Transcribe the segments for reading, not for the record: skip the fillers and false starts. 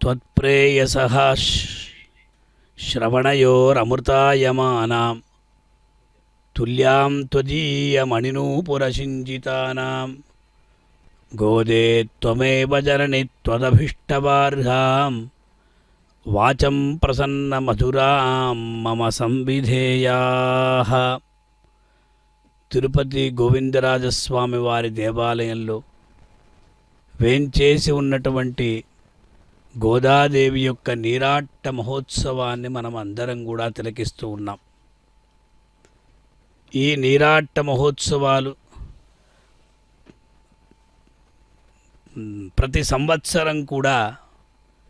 त्वत्प्रेयसः श्रवणयोरमृतायमानां तुल्यां त्वदीयमणिनूपुरसिञ्चितानां गोदे त्वमेव जननि त्वदभीष्टवार्हां वाचं प्रसन्नमधुरां मम संविधेयाः. తిరుపతి గోవిందరాజస్వామి వారి దేవాలయంలో వేంచేసి ఉన్నటువంటి గోదాదేవి యొక్క నీరాట్ట మహోత్సవాన్ని మనం అందరం కూడా తిలకిస్తూ ఉన్నాం. ఈ నీరాట్ట మహోత్సవాలు ప్రతి సంవత్సరం కూడా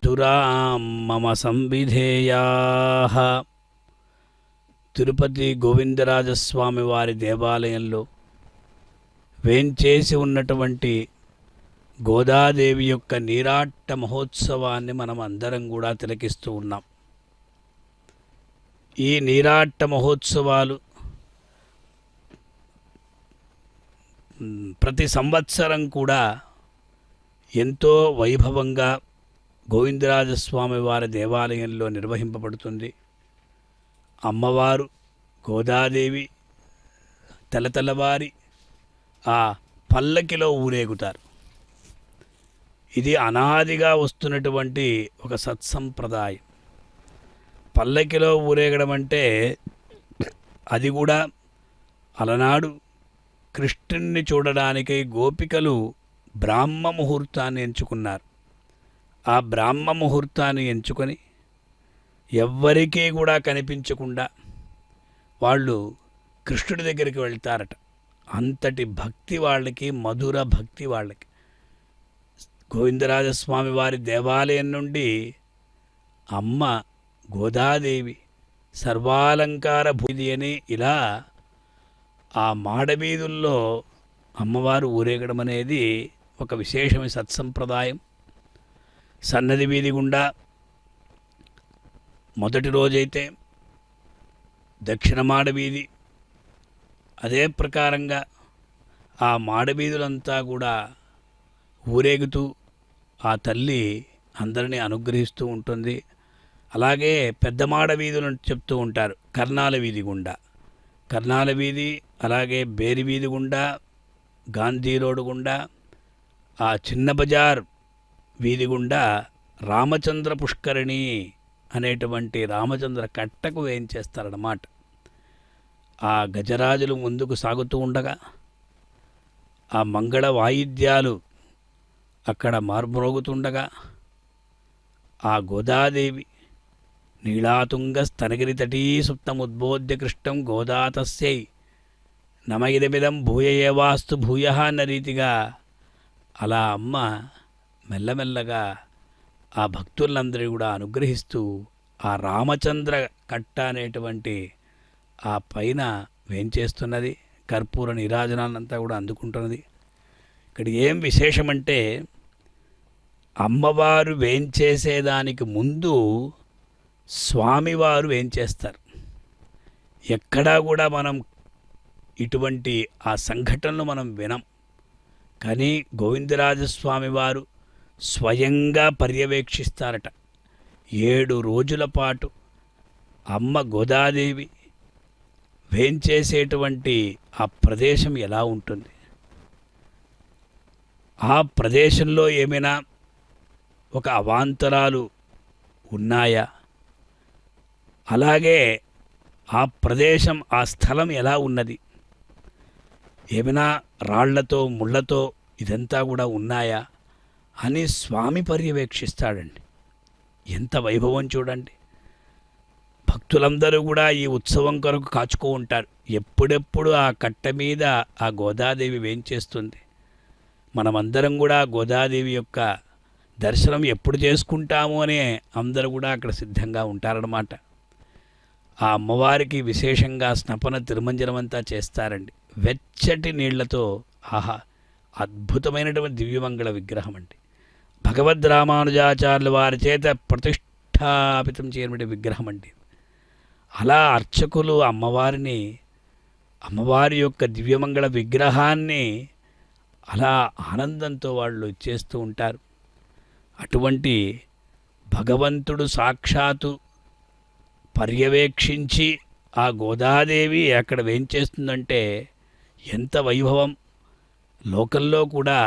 తురాం మమ సంవిధేయాః. తిరుపతి గోవిందరాజస్వామి వారి దేవాలయంలో వేంచేసి ఉన్నటువంటి గోదాదేవి యొక్క నీరాట్ట మహోత్సవాన్ని మనం అందరం కూడా తిలకిస్తూ ఉన్నాం. ఈ నీరాట్ట మహోత్సవాలు ప్రతి సంవత్సరం కూడా ఎంతో వైభవంగా గోవిందరాజస్వామి వారి దేవాలయంలో నిర్వహింపబడుతుంది. అమ్మవారు గోదాదేవి తెల్లవారి ఆ పల్లకిలో ఊరేగుతారు. ఇది అనాదిగా వస్తున్నటువంటి ఒక సత్సంప్రదాయం. పల్లకిలో ఊరేగడం అంటే అది కూడా అలనాడు కృష్ణుణ్ణి చూడడానికి గోపికలు బ్రాహ్మ ముహూర్తాన్ని ఎంచుకున్నారు. ఆ బ్రాహ్మ ముహూర్తాన్ని ఎంచుకొని ఎవ్వరికీ కూడా కనిపించకుండా వాళ్ళు కృష్ణుడి దగ్గరికి వెళ్తారట. అంతటి భక్తి వాళ్ళకి, మధుర భక్తి వాళ్ళకి. గోవిందరాజస్వామి వారి దేవాలయం నుండి అమ్మ గోదాదేవి సర్వాలంకార భూది అని ఇలా ఆ మాడవీధుల్లో అమ్మవారు ఊరేగడం అనేది ఒక విశేషమైన సత్సంప్రదాయం. సన్నది వీధి గుండా మొదటి రోజైతే దక్షిణ మాడవీధి, అదే ప్రకారంగా ఆ మాడవీధులంతా కూడా ఊరేగుతూ ఆ తల్లి అందరినీ అనుగ్రహిస్తూ ఉంటుంది. అలాగే పెద్ద మాడ వీధులను చెప్తూ ఉంటారు. కర్ణాల వీధి గుండా, కర్ణాల వీధి, అలాగే బేరి వీధి గుండా, గాంధీ రోడ్డు గుండా, ఆ చిన్న బజార్ వీధి గుండా రామచంద్ర పుష్కరిణి అనేటువంటి రామచంద్ర కట్టకు వేయించేస్తారన్నమాట. ఆ గజరాజులు ముందుకు సాగుతూ ఉండగా ఆ మంగళ వాయిద్యాలు అక్కడ మార్మోగుతుండగా ఆ గోదాదేవి నీళాతుంగ స్తనగిరితటీ సుప్తముద్బోధ్య కృష్ణం గోదాతస్యై నమగిదమిదం భూయ ఏవాస్తు భూయ అన్న రీతిగా అలా అమ్మ మెల్లమెల్లగా ఆ భక్తులందరూ కూడా అనుగ్రహిస్తూ ఆ రామచంద్ర కట్ట అనేటువంటి ఆ పైన వేంచేస్తున్నది. కర్పూర నీరాజనాలంతా కూడా అందుకుంటున్నది. ఇక్కడ ఏం విశేషమంటే అమ్మవారు వేంచేసేదానికి ముందు స్వామివారు వేంచేస్తారు. ఎక్కడా కూడా మనం ఇటువంటి ఆ సంఘటనలు మనం వినం. కానీ గోవిందరాజస్వామి వారు స్వయంగా పర్యవేక్షిస్తారట. 7 రోజుల పాటు అమ్మ గోదాదేవి వేంచేసేటువంటి ఆ ప్రదేశం ఎలా ఉంటుంది, ఆ ప్రదేశంలో ఏమైనా ఒక అవాంతరాలు ఉన్నాయా, అలాగే ఆ ప్రదేశం ఆ స్థలం ఎలా ఉన్నది, ఏమైనా రాళ్లతో ముళ్ళతో ఇదంతా కూడా ఉన్నాయా అని స్వామి పర్యవేక్షిస్తాడండి. ఎంత వైభవం చూడండి. భక్తులందరూ కూడా ఈ ఉత్సవం కొరకు కాచుకో ఉంటారు. ఎప్పుడెప్పుడు ఆ కట్ట మీద ఆ గోదాదేవి వేంచేస్తుంది, మనమందరం కూడా గోదాదేవి యొక్క దర్శనం ఎప్పుడు చేసుకుంటాము అని అందరూ కూడా అక్కడ సిద్ధంగా ఉంటారన్నమాట. ఆ అమ్మవారికి విశేషంగా స్నపన తిరుమంజనం అంతా చేస్తారండి. వెచ్చటి నీళ్లతో ఆహా అద్భుతమైనటువంటి దివ్యమంగళ విగ్రహం అండి. భగవద్ రామానుజాచార్యుల వారి చేత ప్రతిష్టాపితం చేయబడిన విగ్రహం అండి. అలా అర్చకులు అమ్మవారి యొక్క దివ్యమంగళ విగ్రహాన్ని అలా ఆనందంతో వాళ్ళు చేస్తూ ఉంటారు. అటువంటి భగవంతుడు సాక్షాత్తు పర్యవేక్షించి ఆ గోదాదేవి అక్కడ వేంచేస్తుందంటే ఎంత వైభవం. లోకంలో కూడా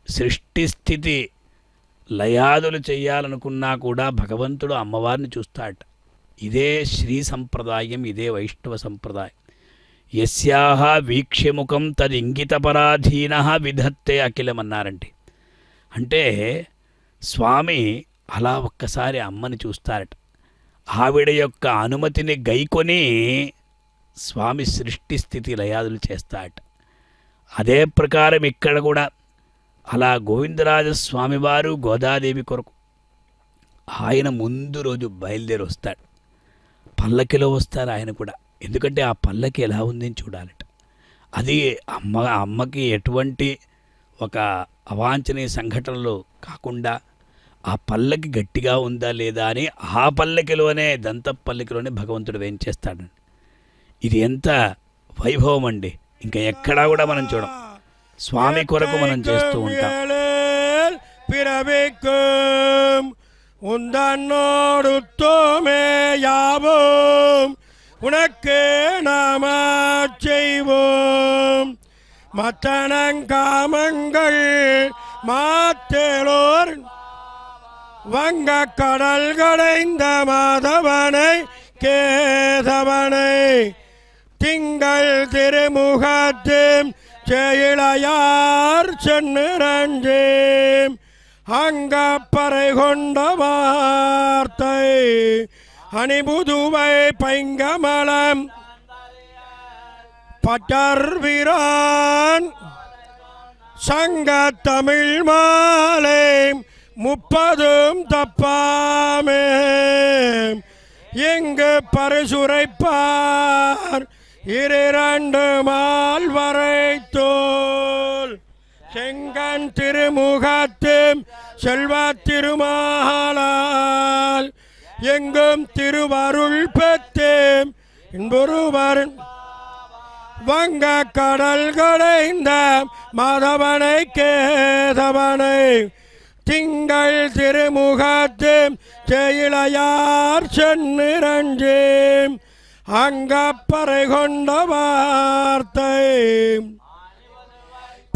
సృష్టి స్థితి లయాదులు చెయ్యాలనుకున్నా కూడా భగవంతుడు అమ్మవారిని చూస్తాడట. ఇదే శ్రీ సంప్రదాయం, ఇదే వైష్ణవ సంప్రదాయం. యస్యాహ వీక్ష్యముఖం తదింగితపరాధీన విధత్తే అఖిలమన్నారంటే, అంటే స్వామి అలా ఒక్కసారి అమ్మని చూస్తారట. ఆవిడ యొక్క అనుమతిని గైకొని స్వామి సృష్టి స్థితి లయాదులు చేస్తాడట. అదే ప్రకారం ఇక్కడ కూడా అలా గోవిందరాజస్వామివారు గోదాదేవి కొరకు ఆయన ముందు రోజు బయలుదేరి వస్తాడు. పల్లకిలో వస్తారు ఆయన కూడా. ఎందుకంటే ఆ పల్లకి ఎలా ఉందని చూడాలట. అది అమ్మకి ఎటువంటి ఒక అవాంఛనీయ సంఘటనలు కాకుండా ఆ పల్లకి గట్టిగా ఉందా లేదా అని ఆ పల్లకిలోనే దంతపల్లకిలోనే భగవంతుడు వేయించేస్తాడండి. ఇది ఎంత వైభవం అండి, ఇంకా ఎక్కడా కూడా మనం చూడం. స్వామి కొరకు మనం చేస్తూ ఉంటాం. உந்தன்னோடு தோமேயாவோம் உனக்கு நாம செய்வோம் மத்தனங்காமங்கள் மாத்தேலோர் வங்க கடல் கடைந்த மாதவனை கேதவனை திங்கள் திருமுகத்து செயலையார் சென்னிரஞ்சேம் அங்கப்பறை கொண்ட வார்த்தை அணிபுதுவை பைங்கமலம் பட்டர்விரான் சங்க தமிழ் மாலை 30 தப்பாமே எங்கு பரிசுரைப்பார் 2 மால்வரை தோல் செங்கன் திருமுகத்து செல்வ திருமாலால் எங்கும் திருவருள் பெற்றேம் என்பொருவர் வங்க கடல் கடைந்த மாதவனை கேதவனை திங்கள் திருமுகத்து செயலையார் சென்னிரஞ்சேம் அங்கப்பறை கொண்ட வார்த்தை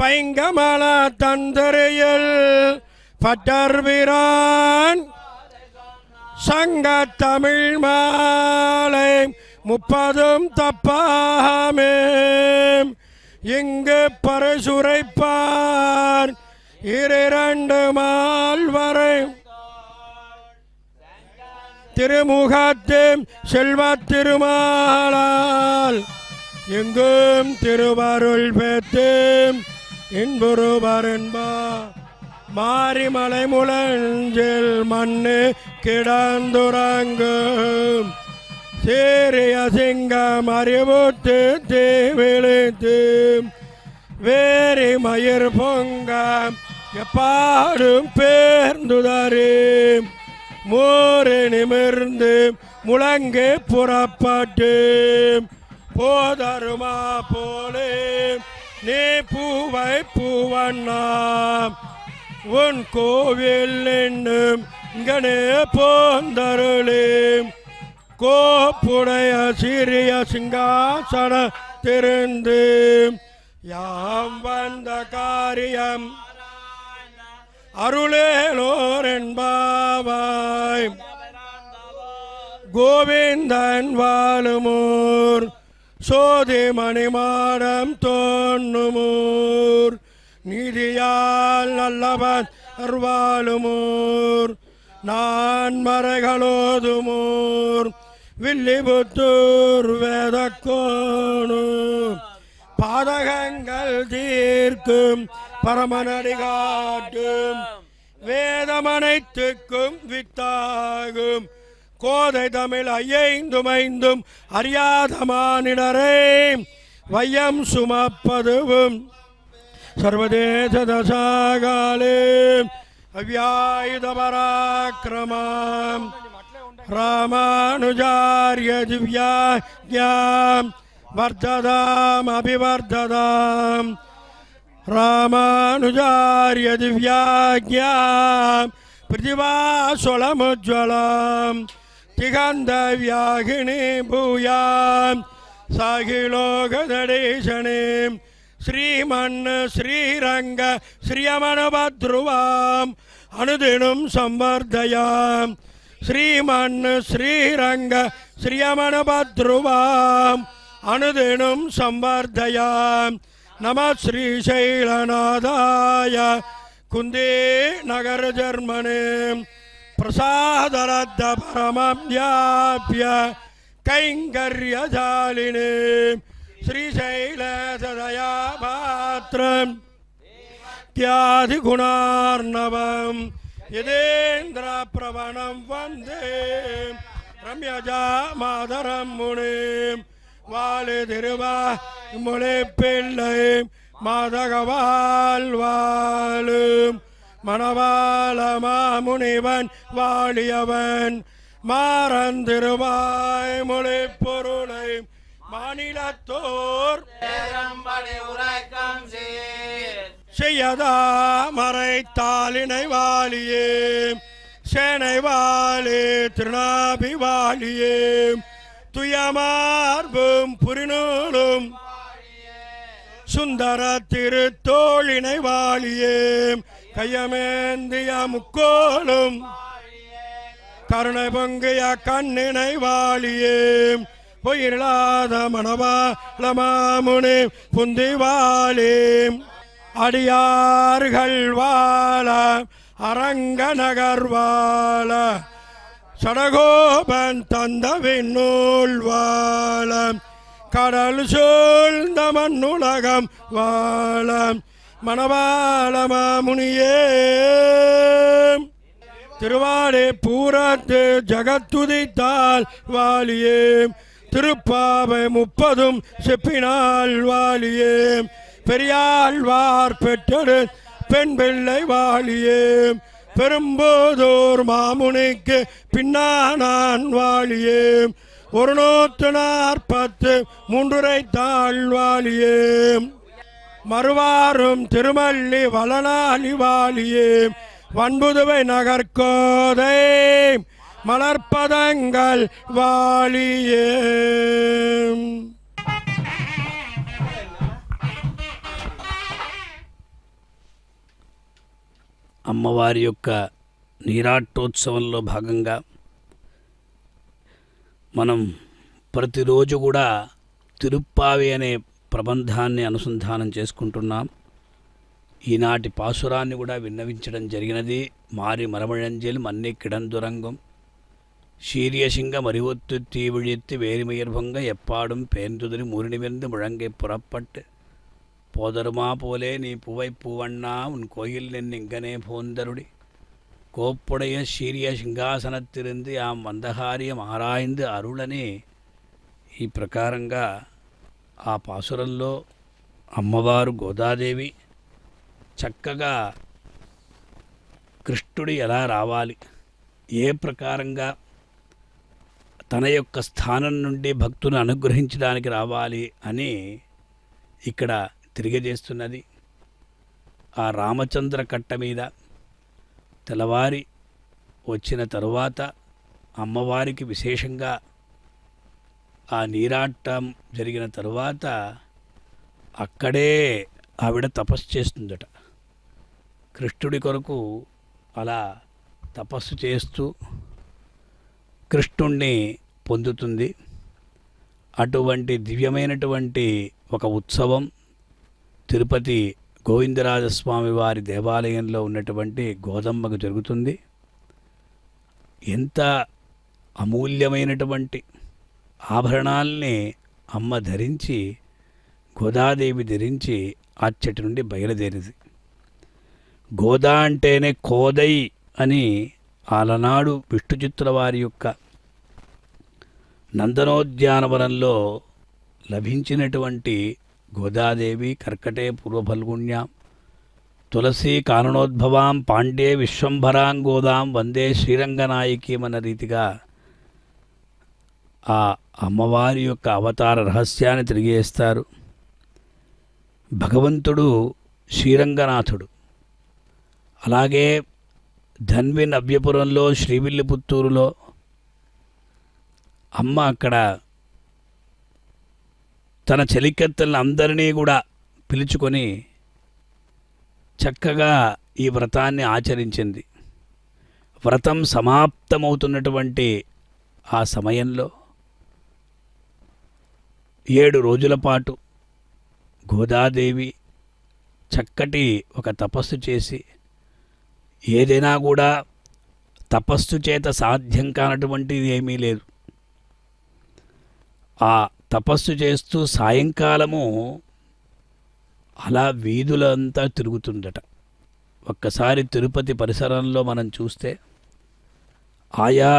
பைங்கமல தந்தரையில் பட்டர்விரான் சங்க தமிழ் மாலை 30 தப்பாமே இங்கு பரிசுரைப்பார் 2 மால்வரை திருமுகத்து செல்வ திருமாலால் எங்கும் திருவருள் பெற்றேம் இன்புருவரன்பா மாரிமலை முழஞ்சில் மண்ணு கிடந்துறங்கும் சீரிய சிங்கம் அறிவுத்து தீவிழித்து வேரி மயிர் பொங்க எப்பாடும் பேர்ந்துதறி மூறு நிமிர்ந்து முழங்கே புறப்பட்டு போதருமா போலே நீ பூவை பூவண்ணாம் உன் கோவில் என்னும் இங்கனே போந்தருளே கோப்புடைய சிறிய சிங்காசன திருந்து யாம் வந்த காரியம் அருளேலோர் என்பாவாய் கோவிந்தன் வாழுமோர் சோதி மணிமாடம் தோன்னுமோர் நீதியால் நல்லவன் அருவாளுமோர் நான் மறைகளோதுமோர் வில்லிபுத்தூர் வேதக்கோணு பாதகங்கள் தீர்க்கும் பரமனடி காட்டும் வேதமனைத்துக்கும் வித்தாகும் கோதை தமிழ் 5 அறியாத மானிடரே வையம் சுமப்பதுவும் சர்வதேச தசாகாலே அவ்யாயுத பராக்கிரமம் ராமானுஜார்ய திவ்யாம் வர்த்ததாம் அபிவர்த்ததாம் ராமானுஜார்ய திவ்யாம் प्रतिभासुलमुज्ज्वलां तिगन्धव्याहिनी भूयां साहिलोकदर्शनीं श्रीमन् श्रीरङ्ग श्रियमणभद्रुवाम् अनुदिनं संवर्धयां श्रीमन् श्रीरङ्ग श्रियमणभद्रुवाम् अनुदिनं संवर्धयां नमः श्रीशैलनाथाय कुन्दे नगर जर्मने प्रसादरद्द परमव्याप्य कैङ्कर्यजालिने श्रीशैलसदया पात्रम् त्यादिगुणार्णवं यदेन्द्रप्रवणं वन्दे रम्यजा माधरं मुनिं वालितिरुवा मुनिपिल्लै மாதகவாழ்வாழும் மணவாள மாமுனிவன் வாழியவன் மாறந்திருவாய் மொழிப் பொருளை மாநிலத்தோர் செய்யதா மறைத்தாளினை வாழியே சேனை வாழே திருநாபி வாழியே துயமார்பும் புரிநூலும் சுந்தர திருத்தோழினை வாழியே கையமேந்திய முக்கோலும் கருணை பொங்கிய கண்ணினை வாழியே பொயிலாத மணவாள மாமுனி புந்தி வாழே அடியார்கள் வாழ அரங்க நகர் வாழ சடகோபன் தந்த விண்ணூல் வாழ கடல் சூழ்ந்த மண்ணுலகம் வாழ மணவாள மாமுனியே திருவாடே பூரத்து ஜகத்துதித்தால் வாழியே திருப்பாவை 30 செப்பினால் வாழியே பெரியாழ்வார் பெற்றெடு பெண் பிள்ளை வாழியே பெரும்போதோர் மாமுனிக்கு பின்னானான் வாழியே 143 தாழ்வாழியே மறுவாரும் திருமல்லி வளனாலி வாழியே வன்புதுவை நகர்கோதை மலர்பதங்கள் வாழியே. అమ్మవారి యొక్క నీరాటోత్సవంలో భాగంగా మనం ప్రతిరోజు కూడా తిరుప్పావి అనే ప్రబంధాన్ని అనుసంధానం చేసుకుంటున్నాం. ఈనాటి పాసురాన్ని కూడా విన్నవించడం జరిగినది. మారి మరమழஞ்சேல் மன்னி கிடந்துறங்கும் சீரியசிங்க மறிவொத்து தீவிழித்து வேரிமயர்பொங்க எப்பாடும் பேந்துதிரி முருணிமிருந்து முழங்கை புறப்பட்டு போதருமா போலே நீ பூவை பூவண்ணா உன் கோயில் நின்னிங்கனே போந்தருடி கோப்புடைய சீரிய సింహాసనத்திலிருந்து యాం వందహార్యం ఆరాయింది అరుళని ఈ ప్రకారంగా ఆ పాసురంలో అమ్మవారు గోదాదేవి చక్కగా కృష్ణుడు ఎలా రావాలి, ఏ ప్రకారంగా తన యొక్క స్థానం నుండి భక్తులను అనుగ్రహించడానికి రావాలి అని ఇక్కడ తెలియజేస్తున్నది. ఆ రామచంద్ర కట్ట మీద తెల్లవారి వచ్చిన తరువాత అమ్మవారికి విశేషంగా ఆ నీరాటం జరిగిన తరువాత అక్కడే ఆవిడ తపస్సు చేస్తుందట. కృష్ణుడి కొరకు అలా తపస్సు చేస్తూ కృష్ణుణ్ణి పొందుతుంది. అటువంటి దివ్యమైనటువంటి ఒక ఉత్సవం తిరుపతి గోవిందరాజస్వామి వారి దేవాలయంలో ఉన్నటువంటి గోదమ్మకు జరుగుతుంది. ఎంత అమూల్యమైనటువంటి ఆభరణాల్ని అమ్మ ధరించి, గోదాదేవి ధరించి అచ్చటి నుండి బయలుదేరింది. గోదా అంటేనే కోదై అని ఆలనాడు విష్ణుచిత్తుల వారి యొక్క నందనోద్యానవనంలో లభించినటువంటి గోదాదేవి కర్కటే పూర్వఫల్గుణ్యాం తులసీ కాననోద్భవాం పాండే విశ్వంభరాం గోదాం వందే శ్రీరంగనాయకీమన్న రీతిగా ఆ అమ్మవారి యొక్క అవతార రహస్యాన్ని తెలియజేస్తారు. భగవంతుడు శ్రీరంగనాథుడు, అలాగే ధన్వి నవ్యపురంలో శ్రీవిల్లిపుత్తూరులో అమ్మ అక్కడ తన చెలికత్తెలను అందరినీ కూడా పిలుచుకొని చక్కగా ఈ వ్రతాన్ని ఆచరించింది. వ్రతం సమాప్తమవుతున్నటువంటి ఆ సమయంలో 7 రోజుల పాటు గోదాదేవి చక్కటి ఒక తపస్సు చేసి, ఏదైనా కూడా తపస్సు చేత సాధ్యం కానటువంటిది ఏమీ లేదు. ఆ తపస్సు చేస్తూ సాయంకాలము అలా వీధులంతా తిరుగుతుందట. ఒక్కసారి తిరుపతి పరిసరంలో మనం చూస్తే ఆయా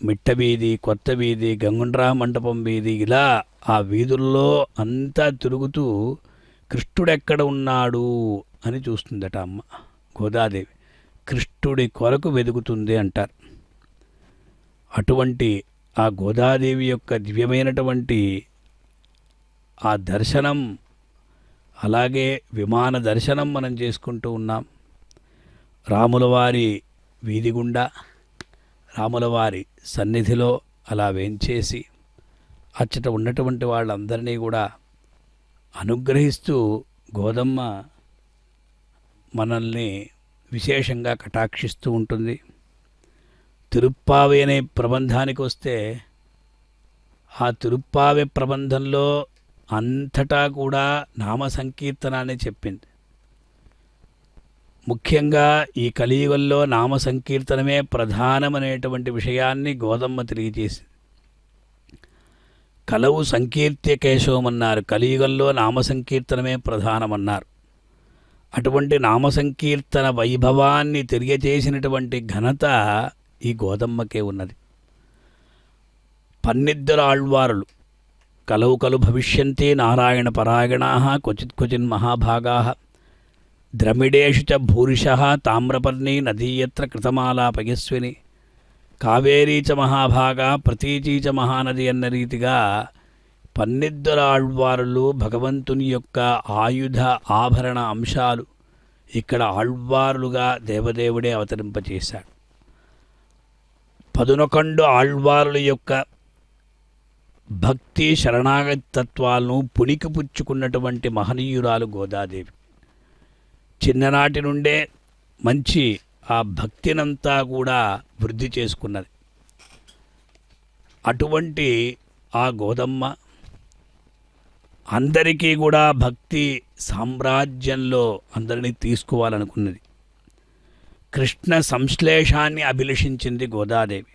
మిట్ట వీధి, కొత్త వీధి, గంగుండ్రా మండపం వీధి, ఇలా ఆ వీధుల్లో అంతా తిరుగుతూ కృష్ణుడెక్కడ ఉన్నాడు అని చూస్తుందట అమ్మ గోదాదేవి. కృష్ణుడి కొరకు వెతుకుతుంది అంటారు. అటువంటి ఆ గోదాదేవి యొక్క దివ్యమైనటువంటి ఆ దర్శనం, అలాగే విమాన దర్శనం మనం చేసుకుంటూ ఉన్నాం. రాములవారి వీధి గుండా రాములవారి సన్నిధిలో అలా వేంచేసి అచ్చట ఉన్నటువంటి వాళ్ళందరినీ కూడా అనుగ్రహిస్తూ గోదమ్మ మనల్ని విశేషంగా కటాక్షిస్తూ ఉంటుంది. తిరుప్పావి అనే ప్రబంధానికి వస్తే, ఆ తిరుప్పావి ప్రబంధంలో అంతటా కూడా నామ సంకీర్తనాన్ని చెప్పింది. ముఖ్యంగా ఈ కలియుగంలో నామ సంకీర్తనమే ప్రధానమనేటువంటి విషయాన్ని గోదమ్మ తెలియజేసింది. కలవు సంకీర్త్య కేశవమన్నారు, కలియుగంలో నామ సంకీర్తనమే ప్రధానమన్నారు. అటువంటి నామ సంకీర్తన వైభవాన్ని తెలియజేసినటువంటి ఘనత ఈ గోదమ్మకే ఉన్నది. 12 ఆళ్వారులు కలవు కలు భవిష్యంతి నారాయణ పరాయణా క్వచిత్ క్వచిన్ మహాభాగా ద్రమిడేషు చ భూరిశః తామ్రపర్ణీ నదీయత్ర కృతమాలా పయస్విని కావేరీ చ మహాభాగా ప్రతీచీ చ మహానది అన్న రీతిగా 12 ఆళ్వారులు భగవంతుని యొక్క ఆయుధ ఆభరణ అంశాలు ఇక్కడ ఆళ్వారులుగా దేవదేవుడే అవతరింపచేశాడు. 11 ఆళ్వారుల యొక్క భక్తి శరణాగతి తత్వాలను పుణికిపుచ్చుకున్నటువంటి మహనీయురాలు గోదాదేవి. చిన్ననాటి నుండే మంచి ఆ భక్తినంతా కూడా వృద్ధి చేసుకున్నది. అటువంటి ఆ గోదమ్మ అందరికీ కూడా భక్తి సామ్రాజ్యంలో అందరినీ తీసుకోవాలనుకున్నది. కృష్ణ సంశ్లేషాన్ని అభిలషించింది గోదాదేవి.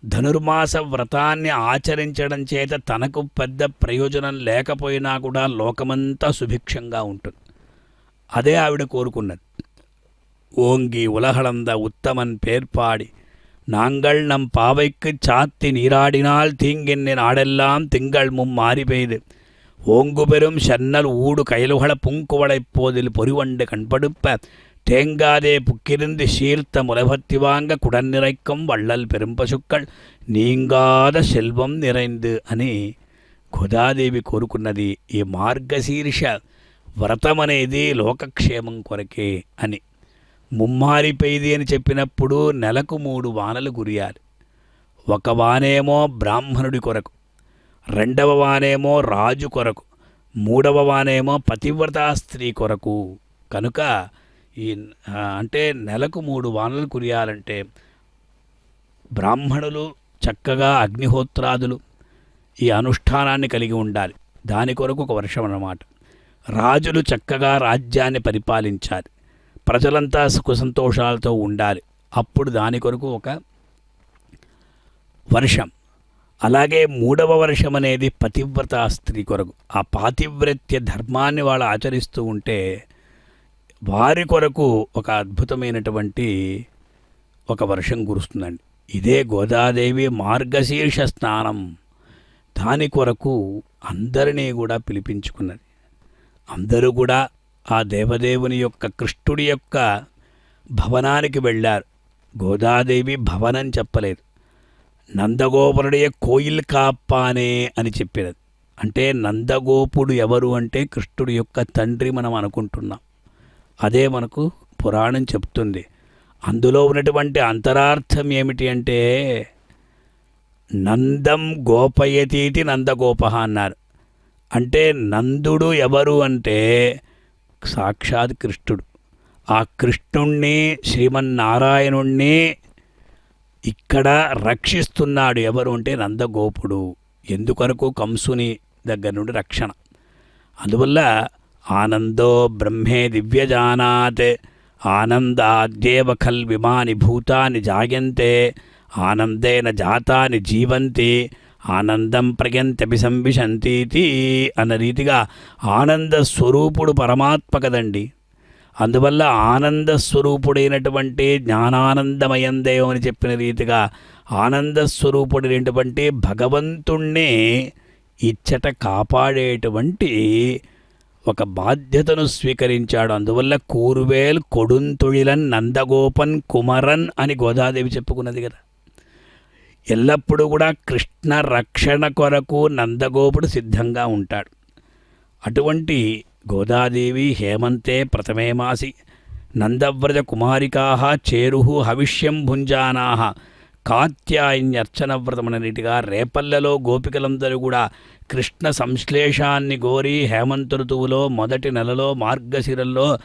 ధనుర్మాస వ్రతాన్ని ఆచరించడం చేత తనకు పెద్ద ప్రయోజనం లేకపోయినా కూడా లోకమంతా సుభిక్షంగా ఉంటుంది. అదే ఆవిడ కోరుకున్నది. ఓంగి ఉలహళంద ఉత్తమన్ పేర్పాడి நாங்கள் நம் பாவைக்கு சாத்தி நீராடினால் தீங்கின் நாடெல்லாம் திங்கள் மாறி பெய்து ஓங்கு பெரும் சன்னல் ஊடு கயலுகள பூங்குவளைப் போதில் பொறிவண்டு கண்படுப்ப தேங்காதே புக்கிருந்து சீர்த்த முலபத்தி வாங்க குடன் நிறைக்கும் வள்ளல் பெரும்பசுக்கள் நீங்காத செல்வம் நிறைந்து అని గోదాదేవి కోరుకున్నది. ఈ మార్గశీర్ష వ్రతం అనేది లోకక్షేమం కొరకే అని. ముమ్మారిపోయింది అని చెప్పినప్పుడు నెలకు 3 వానలు కురియాలి. ఒక వానేమో బ్రాహ్మణుడి కొరకు, రెండవ వానేమో రాజు కొరకు, మూడవ వానేమో పతివ్రతా స్త్రీ కొరకు. కనుక ఈ అంటే నెలకు 3 వానలు కురియాలంటే బ్రాహ్మణులు చక్కగా అగ్నిహోత్రాదులు ఈ అనుష్ఠానాన్ని కలిగి ఉండాలి. దాని కొరకు ఒక వర్షం అన్నమాట. రాజులు చక్కగా రాజ్యాన్ని పరిపాలించాలి. ప్రజలంతా సుఖ సంతోషాలతో ఉండాలి. అప్పుడు దాని కొరకు ఒక వర్షం. అలాగే 3వ వర్షం అనేది పతివ్రతా స్త్రీ కొరకు. ఆ పాతివ్రత్య ధర్మాన్ని వాళ్ళు ఆచరిస్తూ ఉంటే వారి కొరకు ఒక అద్భుతమైనటువంటి ఒక వర్షం కురుస్తుందండి. ఇదే గోదాదేవి మార్గశీర్ష స్నానం. దాని కొరకు అందరినీ కూడా పిలిపించుకున్నది. అందరూ కూడా ఆ దేవదేవుని యొక్క కృష్ణుడి యొక్క భవనానికి వెళ్ళారు. గోదాదేవి భవనం చెప్పలేదు, నందగోపురుడియ కోయిల్ కాప్పానే అని చెప్పినది. అంటే నందగోపుడు ఎవరు అంటే కృష్ణుడి యొక్క తండ్రి మనం అనుకుంటున్నాం. అదే మనకు పురాణం చెప్తుంది. అందులో ఉన్నటువంటి అంతరార్థం ఏమిటి అంటే నందం గోపయతీతి నందగోప అన్నారు. అంటే నందుడు ఎవరు అంటే సాక్షాత్ కృష్ణుడు. ఆ కృష్ణుణ్ణి శ్రీమన్నారాయణుణ్ణి ఇక్కడ రక్షిస్తున్నాడు ఎవరు అంటే నందగోపుడు. ఎందుకొరకు? కంసుని దగ్గర నుండి రక్షణ. అందువల్ల ఆనందో బ్రహ్మే దివ్యజానాత్ ఆనందాద్యేవ ఖల్విమాని భూతాని జాయంతే ఆనందేన జాతాని జీవంతి ఆనందం ప్రయంతపి సంవిశంతీతి అన్న రీతిగా ఆనంద స్వరూపుడు పరమాత్మ కదండి. అందువల్ల ఆనంద స్వరూపుడైనటువంటి జ్ఞానానందమయం దేవం అని చెప్పిన రీతిగా ఆనంద స్వరూపుడైనటువంటి భగవంతుణ్ణి ఇచ్చట కాపాడేటువంటి ఒక బాధ్యతను స్వీకరించాడు. అందువల్ల కూరువేల్ కొడుంతుళిలన్ నందగోపన్ కుమరన్ అని గోదాదేవి చెప్పుకున్నది కదా. ఎల్లప్పుడూ కూడా కృష్ణ రక్షణ కొరకు నందగోపుడు సిద్ధంగా ఉంటాడు. అటువంటి గోదాదేవి హేమంతే ప్రథమే మాసి నందవ్రజ కుమారికా చేరుహు హవిష్యం భుంజానా కాత్యాయన్యర్చన వ్రతమనీటిగా రేపల్లెలో గోపికలందరూ కూడా కృష్ణ సంశ్లేషాన్ని గోరి హేమంత ఋతువులో మొదటి నెలలో మార్గశిరంలో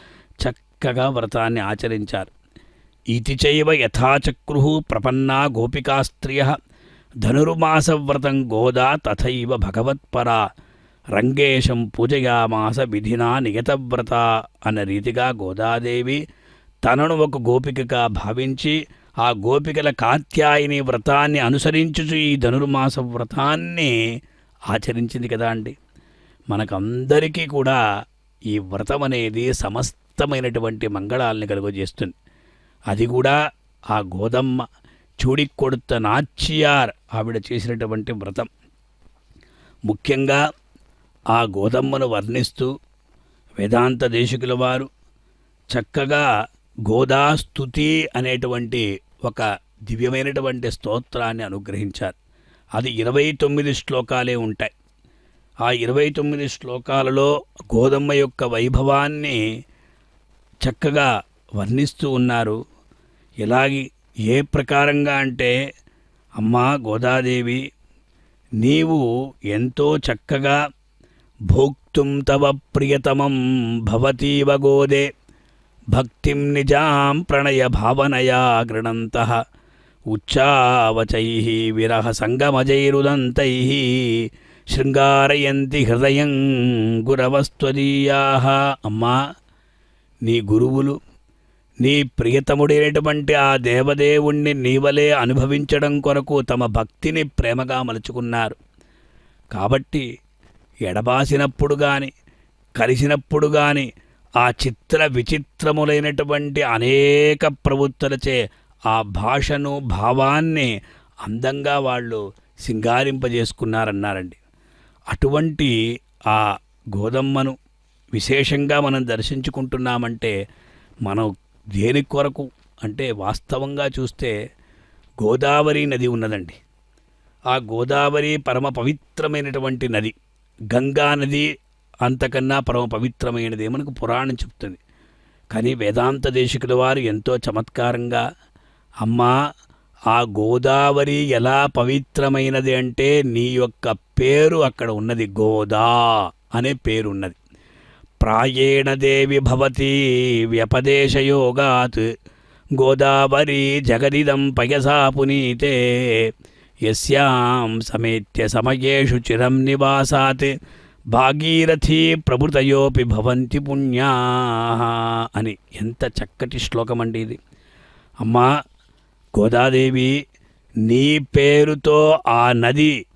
చక్కగా వ్రతాన్ని ఆచరించారు. ఇతి చైవ యథాచక్రు ప్రపన్నా గోపికాస్త్రియ ధనుర్మాసవ్రతం గోదా తథైవ భగవత్పరా రంగేశం పూజయామాస విధినా నియతవ్రత అన్న రీతిగా గోదాదేవి తనను ఒక గోపికగా భావించి ఆ గోపికల కాత్యాయని వ్రతాన్ని అనుసరించుచు ఈ ధనుర్మాస వ్రతాన్ని ఆచరించింది కదా అండి. మనకందరికీ కూడా ఈ వ్రతం అనేది సమస్తమైనటువంటి మంగళాలని కలుగజేస్తుంది. అది కూడా ఆ గోదమ్మ చూడికొడుత నాచ్యార్ ఆవిడ చేసినటువంటి వ్రతం. ముఖ్యంగా ఆ గోదమ్మను వర్ణిస్తూ వేదాంత దేశికుల వారు చక్కగా గోదాస్తుతి అనేటువంటి ఒక దివ్యమైనటువంటి స్తోత్రాన్ని అనుగ్రహించారు. అది 29 శ్లోకాలే ఉంటాయి. ఆ 29 శ్లోకాలలో గోదమ్మ యొక్క వైభవాన్ని చక్కగా వర్ణిస్తూ ఉన్నారు. ఎలాగి ఏ ప్రకారంగా అంటే, అమ్మా గోదాదేవి, నీవు ఎంతో చక్కగా భోక్తుం తవ ప్రియతమం భవతీవ గోదే భక్తిం నిజాం ప్రణయ భావనయా గృణంతః ఉచ్చావచై విరహ సంగమజైరుదంతై శృంగారయంతి హృదయం గురవస్త్వదీయా. అమ్మా, నీ గురువులు నీ ప్రియతముడైనటువంటి ఆ దేవదేవుణ్ణి నీవలే అనుభవించడం కొరకు తమ భక్తిని ప్రేమగా మలుచుకున్నారు. కాబట్టి ఎడబాసినప్పుడు గాని కలిసినప్పుడు గాని ఆ చిత్ర విచిత్రములైనటువంటి అనేక ప్రవృత్తులచే ఆ భాషను భావాన్ని అందంగా వాళ్ళు సింగారింపజేసుకున్నారన్నారండి. అటువంటి ఆ గోదమ్మను విశేషంగా మనం దర్శించుకుంటున్నామంటే మనం దేని కొరకు అంటే, వాస్తవంగా చూస్తే గోదావరి నది ఉన్నదండి. ఆ గోదావరి పరమ పవిత్రమైనటువంటి నది. గంగా నది అంతకన్నా పరమ పవిత్రమైనది మనకు పురాణం చెప్తుంది. కానీ వేదాంత దేశికుల వారు ఎంతో చమత్కారంగా, అమ్మా, ఆ గోదావరి ఎలా పవిత్రమైనది అంటే నీ యొక్క పేరు అక్కడ ఉన్నది, గోదా అనే పేరున్నది. ప్రాయేణ దేవి భవతి వ్యపదేశయోగాత్ గోదావరి జగదిదం పయసా పునీతే యస్యాం సమేత్య సమయేషు చిరం నివాసాత్ భాగీరథీ ప్రభృతయోపి భవంతి పుణ్యా అని. ఎంత చక్కటి శ్లోకం అండి ఇది. అమ్మా గోదాదేవి, నీ పేరుతో ఆ నది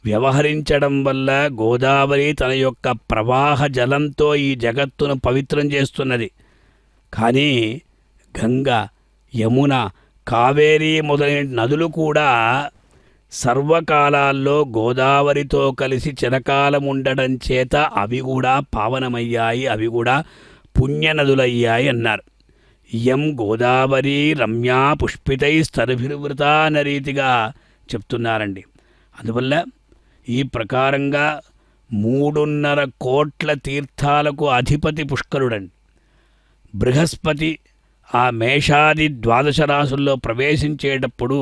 వ్యవహరించడం వల్ల గోదావరి తన యొక్క ప్రవాహ జలంతో ఈ జగత్తును పవిత్రం చేస్తున్నది. కానీ గంగ, యమున, కావేరి మొదలైన నదులు కూడా సర్వకాలాల్లో గోదావరితో కలిసి చిరకాలం ఉండడం చేత అవి కూడా పావనమయ్యాయి, అవి కూడా పుణ్యనదులయ్యాయి అన్నారు. ఇయం గోదావరి రమ్యా పుష్పితై స్తరభిర్వృత అన్న రీతిగా చెప్తున్నారండి. అందువల్ల ఈ ప్రకారంగా 3.5 కోట్ల తీర్థాలకు అధిపతి పుష్కరుడండి. బృహస్పతి ఆ మేషాది ద్వాదశ రాశుల్లో ప్రవేశించేటప్పుడు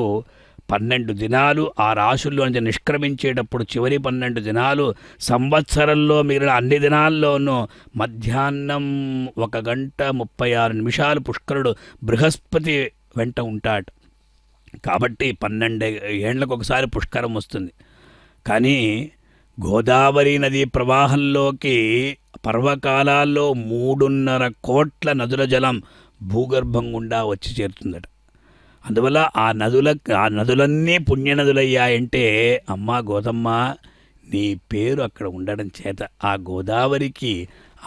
12 దినాలు, ఆ రాశుల్లో నుంచి నిష్క్రమించేటప్పుడు చివరి 12 దినాలు, సంవత్సరంలో మిగిలిన అన్ని దినాల్లోనూ మధ్యాహ్నం 1:36 పుష్కరుడు బృహస్పతి వెంట ఉంటాడు. కాబట్టి 12 ఏండ్లకు ఒకసారి పుష్కరం వస్తుంది. కానీ గోదావరి నదీ ప్రవాహంలోకి పర్వకాలాల్లో 3.5 కోట్ల నదుల జలం భూగర్భం గుండా వచ్చి చేరుతుందట. అందువల్ల ఆ నదులన్నీ పుణ్యనదులయ్యాయంటే అమ్మా గోదమ్మ నీ పేరు అక్కడ ఉండడం చేత ఆ గోదావరికి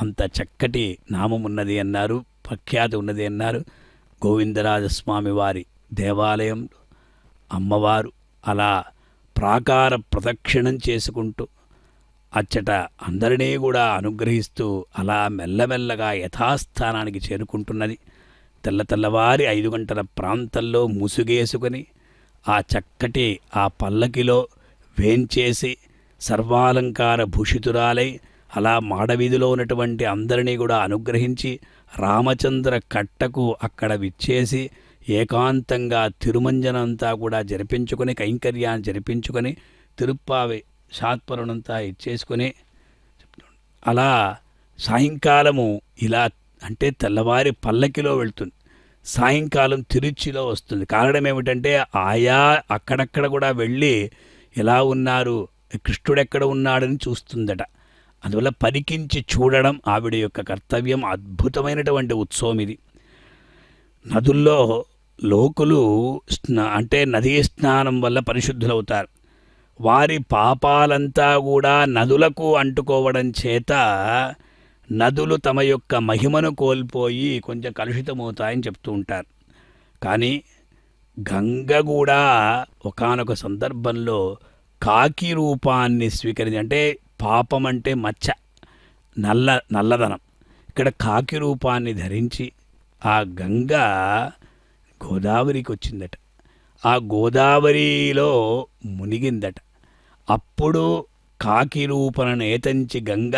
అంత చక్కటి నామం ఉన్నది అన్నారు, ప్రఖ్యాతి ఉన్నది అన్నారు. గోవిందరాజస్వామి వారి దేవాలయం అమ్మవారు అలా ప్రాకార ప్రదక్షిణం చేసుకుంటూ అచ్చట అందరినీ కూడా అనుగ్రహిస్తూ అలా మెల్లమెల్లగా యథాస్థానానికి చేరుకుంటున్నది. తెల్లవారి 5 గంటల ప్రాంతంలో ముసుగేసుకొని ఆ చక్కటి ఆ పల్లకిలో వేంచేసి సర్వాలంకార భూషితురాలై అలా మాడవీధిలో ఉన్నటువంటి అందరినీ కూడా అనుగ్రహించి రామచంద్ర కట్టకు అక్కడ విచ్చేసి ఏకాంతంగా తిరుమంజనంతా కూడా జరిపించుకొని కైంకర్యాన్ని జరిపించుకొని తిరుప్పావి షాత్పరునంతా ఇచ్చేసుకొని అలా సాయంకాలము ఇలా అంటే తెల్లవారి పల్లకిలో వెళ్తుంది, సాయంకాలం తిరుచిలో వస్తుంది. కారణం ఏమిటంటే ఆయా అక్కడక్కడ కూడా వెళ్ళి ఎలా ఉన్నారు, కృష్ణుడెక్కడ ఉన్నాడని చూస్తుందట. అందువల్ల పరికించి చూడడం ఆవిడ యొక్క కర్తవ్యం. అద్భుతమైనటువంటి ఉత్సవం ఇది. నదుల్లో లోకులు అంటే నదీ స్నానం వల్ల పరిశుద్ధులవుతారు. వారి పాపాలంతా కూడా నదులకు అంటుకోవడం చేత నదులు తమ యొక్క మహిమను కోల్పోయి కొంచెం కలుషితమవుతాయని చెప్తూ ఉంటారు. కానీ గంగ కూడా ఒకానొక సందర్భంలో కాకి రూపాన్ని స్వీకరించి, అంటే పాపం అంటే మచ్చ, నల్లదనం, ఇక్కడ కాకి రూపాన్ని ధరించి ఆ గంగ గోదావరికి వచ్చిందట. ఆ గోదావరిలో మునిగిందట. అప్పుడు కాకి రూపనను ఏతంచి గంగ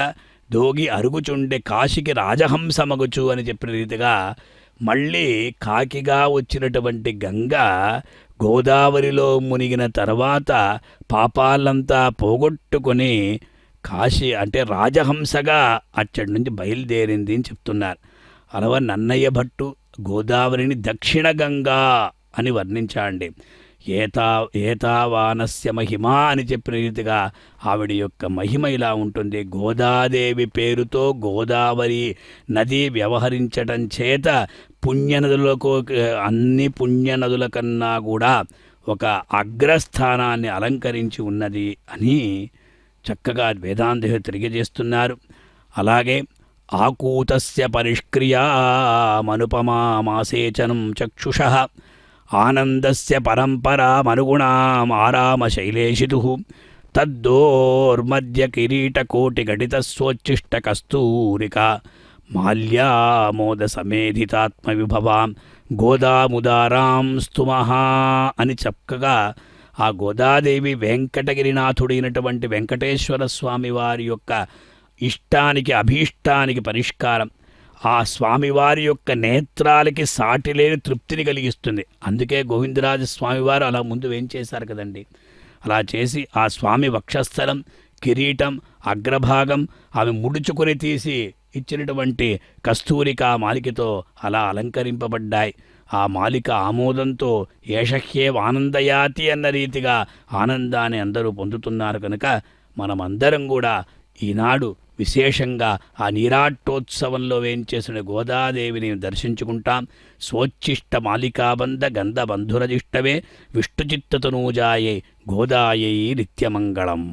దోగి అరుగుచుండే కాశికి రాజహంసమగుచు అని చెప్పిన రీతిగా మళ్ళీ కాకిగా వచ్చినటువంటి గంగ గోదావరిలో మునిగిన తర్వాత పాపాలంతా పోగొట్టుకొని కాశీ అంటే రాజహంసగా అచ్చడి నుంచి బయలుదేరింది అని చెప్తున్నారు. అలవ నన్నయ్య భట్టు గోదావరిని దక్షిణ గంగా అని వర్ణించాండి. ఏతావానస్య మహిమ అని చెప్పిన రీతిగా ఆవిడ యొక్క మహిమ ఇలా ఉంటుంది. గోదాదేవి పేరుతో గోదావరి నది వ్యవహరించటం చేత పుణ్యనదులకు అన్ని పుణ్యనదుల కన్నా కూడా ఒక అగ్రస్థానాన్ని అలంకరించి ఉన్నది అని చక్కగా వేదాంత తెలియజేస్తున్నారు. అలాగే ఆకూతస్య పరిష్క్రియామనుపమాసేచనం చక్షుషః ఆనందస్య పరంపరామనుగుణాం ఆరామశైలేషితుః తద్దోర్మధ్య కిరీటకోటిఘటితస్వోచ్ఛిష్టకస్తూరికా మాల్యామోద సమేధితాత్మవిభవాం గోదాముదారాం స్తుమః అని చక్కగా ఆ గోదాదేవి వెంకటగిరినాథుడైనటువంటి వెంకటేశ్వర స్వామి వారి యొక్క ఇష్టానికి అభీష్టానికి పరిష్కారం. ఆ స్వామివారి యొక్క నేత్రాలకి సాటిలేని తృప్తిని కలిగిస్తుంది. అందుకే గోవిందరాజ స్వామివారు అలా ముందు వేంచేశారు కదండి. అలా చేసి ఆ స్వామి వక్షస్థలం, కిరీటం, అగ్రభాగం ఆమె ముడుచుకొని తీసి ఇచ్చినటువంటి కస్తూరికా మాలికతో అలా అలంకరింపబడ్డాయి. ఆ మాలిక ఆమోదంతో ఏషహ్యేవ ఆనందయాతి అన్న రీతిగా ఆనందాన్ని అందరూ పొందుతున్నారు. కనుక మనమందరం కూడా ఈనాడు విశేషంగా ఆ నీరాట్టోత్సవంలో వేంచేసిన గోదాదేవిని దర్శించుకుంటాం. స్వోచ్ఛిష్ట మాలికాబంధ గంధబంధురజిష్టవే విష్ణుచిత్తతనూజాయై గోదాయై నిత్యమంగళం.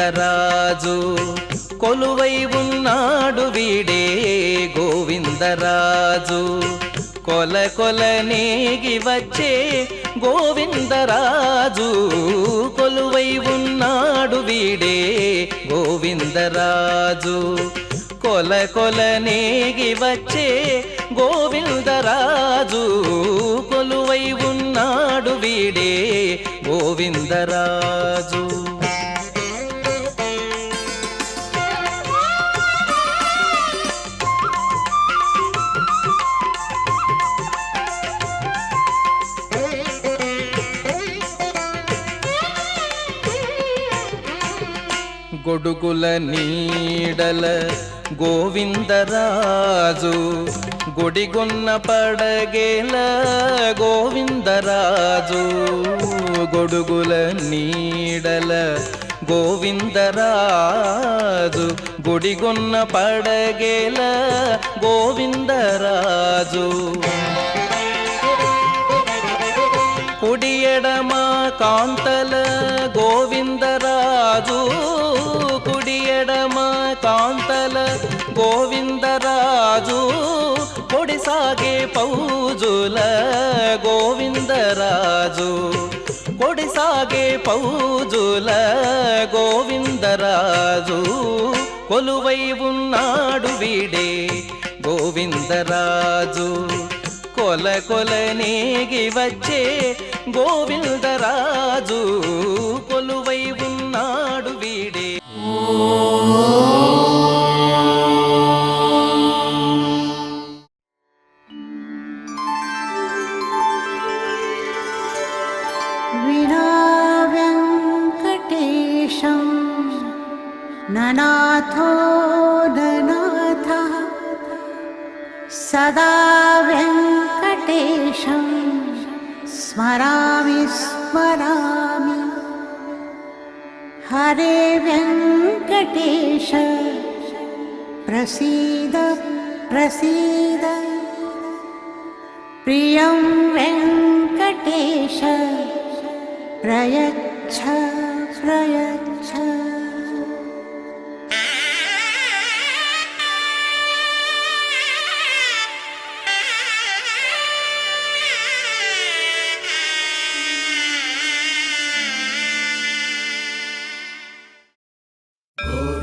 గోవిందరాజు కొలువై ఉన్నాడు వీడే గోవిందరాజు కొల కొల నేగి వచ్చే గోవిందరాజు కొలువై ఉన్నాడు వీడే గోవిందరాజు కొల కొల నేగి వచ్చే గోవిందరాజు కొలువై ఉన్నాడు వీడే గోవిందరాజు గొడుగుల నీడల గోవిందరాజు గుడిగొన్న పడగేల గోవిందరాజు గొడుగుల నీడల గోవిందరాజు గుడిగొన్న పడగేల గోవిందరాజు కుడి ఎడమ కాంతల గోవిందరాజు కుడి ఎడమ కాంతల గోవిందరాజు కొడిసాగే పౌజుల గోవిందరాజు కొడిసాగే పౌజుల గోవిందరాజు కొలువై ఉన్నాడు వీడే గోవిందరాజు కొల కొల నేగి వచ్చే గోవిందరాజు కొలువై ఉన్నాడు వీడే వినా వెంకటేశం ననాథో ననాథః సదా వెంకటేశం స్మరామి స్మరామి హరే వెంకటేశ ప్రసీద ప్రసీద ప్రియం వెంకటేశ ప్రయచ్ఛ ప్రయచ్ఛ గోవింద